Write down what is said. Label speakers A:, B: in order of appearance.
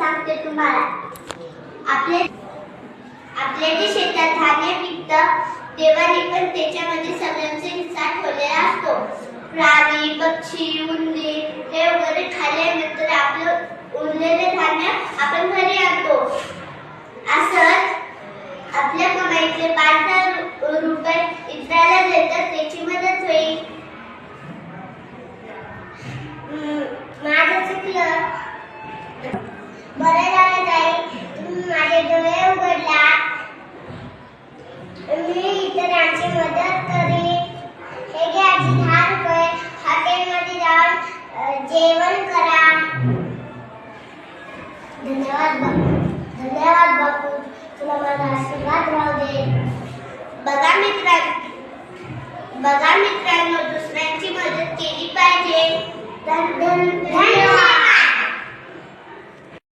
A: सांगते तुम्हाला. आपले जे शेतात धान्य पिकतं तेव्हा पण त्याच्यामध्ये सगळ्यांचा हिस्सा ठेवलेला असतो. प्राणी, पक्षी, उंदीर हे वगैरे खाल्ल्यानंतर आपलं उरलेले धान्य आपण घरी आणतो. असंच आपल्या कमाईतले 5,000 रुपये इतराला देतात त्याची मदत होईल. माझं चुकलं. बरं झालं ताई, तुम्ही माझे डोळे उघडला. मी इतरांची मदत करीन. हे घ्या 10 रुपये, हॉटेलमध्ये जाऊन जेवण करा. धन्यवाद बापू. धन्यवाद बापू, तुला माझा आशीर्वाद राहू दे. बघा मित्रांनो, दुसऱ्यांची मदत केली पाहिजे. धन्यवाद.